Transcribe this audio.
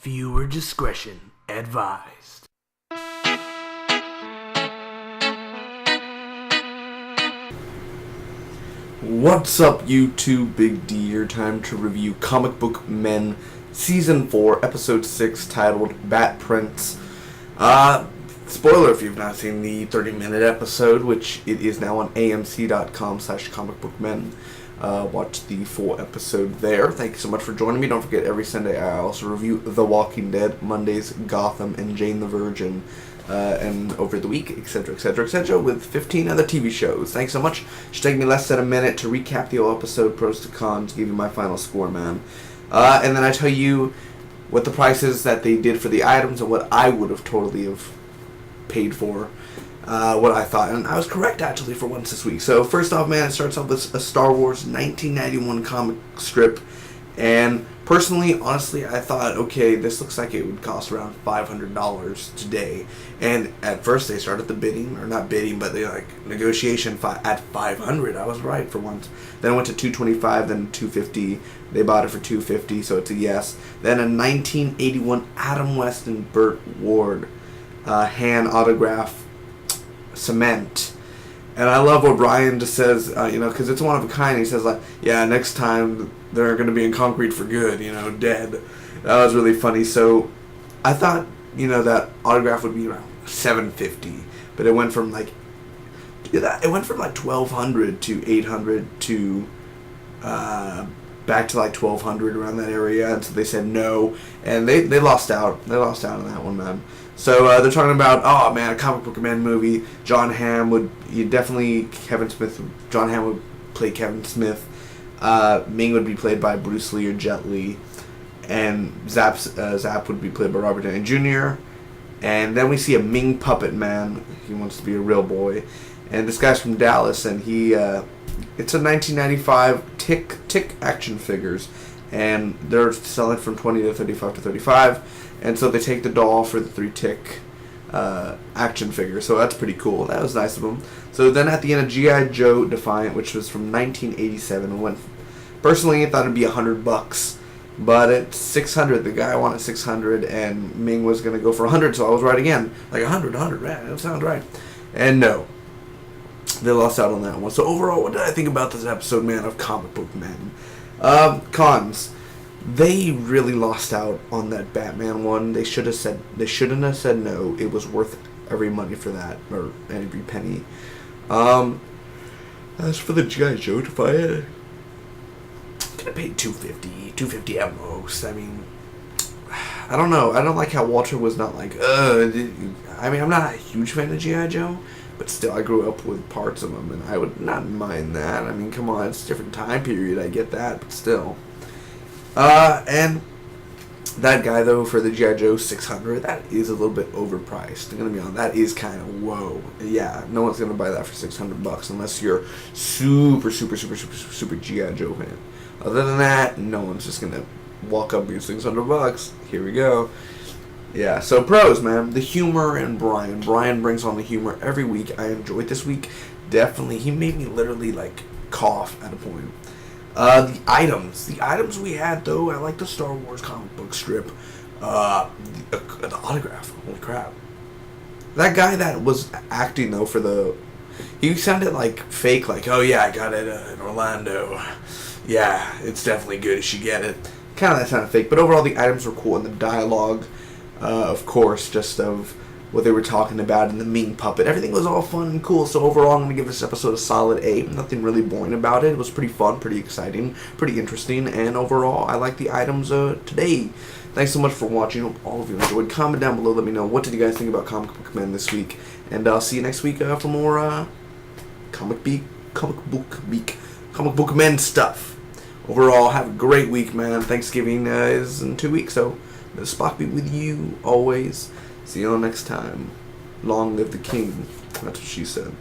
Viewer discretion advised. What's up, YouTube? Big D here. Time to review Comic Book Men Season 4, Episode 6, titled Bat Prince. Spoiler if you've not seen the 30-minute episode, which it is now on amc.com/comicbookmen. Watch the full episode there. Thank you so much for joining me. Don't forget, every Sunday I also review The Walking Dead, Mondays Gotham and Jane the Virgin, and over the week, etc., etc., etc., with 15 other TV shows. Thanks so much. Should take me less than a minute to recap the whole episode, pros to cons, give you my final score, man. And then I tell you what the prices that they did for the items and what I would have totally have paid for. What I thought, and I was correct actually for once this week. So first off, man, it starts off with a Star Wars 1991 comic strip, and personally, honestly, I thought, okay, this looks like it would cost around $500 today. And at first they started the bidding, or not bidding, but they negotiation at $500. I was right for once. Then it went to $225, then $250. They bought it for $250, so it's a yes. Then a 1981 Adam West and Burt Ward hand autograph cement. And I love what Brian just says, because it's one of a kind. He says, yeah, next time they're going to be in concrete for good, dead. That was really funny. So I thought, that autograph would be around $750, but it went from $1,200 to $800 to back to $1,200, around that area. And so they said no, and they lost out. They lost out on that one, man. So they're talking about, oh man, a comic book man movie. John Hamm would play Kevin Smith. Ming would be played by Bruce Lee or Jet Li, and Zap would be played by Robert Downey Jr. And then we see a Ming puppet man. He wants to be a real boy, and this guy's from Dallas, and it's a 1995 Tick action figures, and they're selling from 20 to 35 to 35. And so they take the doll for the 3 Tick action figure. So that's pretty cool. That was nice of them. So then at the end of G.I. Joe Defiant, which was from 1987, personally I thought it'd be $100, but it's $600. The guy wanted $600, and Ming was gonna go for $100. So I was right again, $100, right? That sounds right. And no, they lost out on that one. So overall, what did I think about this episode, man, of Comic Book Men? Cons. They really lost out on that Batman one. They shouldn't have said no. It was worth every money for that, or every penny. As for the G.I. Joe Defiant, could have paid $250 at most. I mean, I don't know. I don't like how Walter was not I'm not a huge fan of G.I. Joe, but still, I grew up with parts of them, and I would not mind that. I mean, come on, it's a different time period. I get that, but still. And that guy, though, for the G.I. Joe 600, that is a little bit overpriced. I'm going to be honest, that is kind of whoa. Yeah, no one's going to buy that for $600 unless you're super G.I. Joe fan. Other than that, no one's just going to walk up and $600. Here we go. Yeah, so pros, man. The humor and Brian. Brian brings on the humor every week. I enjoyed this week. Definitely. He made me literally, cough at a point. The items we had, though, I like the Star Wars comic book strip. The autograph, holy crap. That guy that was acting, though, he sounded fake, oh yeah, I got it in Orlando. Yeah, it's definitely good, you should get it. Kind of that sounded fake, but overall the items were cool, and the dialogue, of course, just of what they were talking about, and the Ming puppet. Everything was all fun and cool, so overall I'm going to give this episode a solid A. Nothing really boring about it. It was pretty fun, pretty exciting, pretty interesting, and overall I like the items today. Thanks so much for watching. Hope all of you enjoyed. Comment down below, let me know, what did you guys think about Comic Book Men this week, and I'll see you next week for more Comic Book Men stuff. Overall, have a great week, man. Thanksgiving is in 2 weeks, so may the Spock be with you always. See you all next time. Long live the king. That's what she said.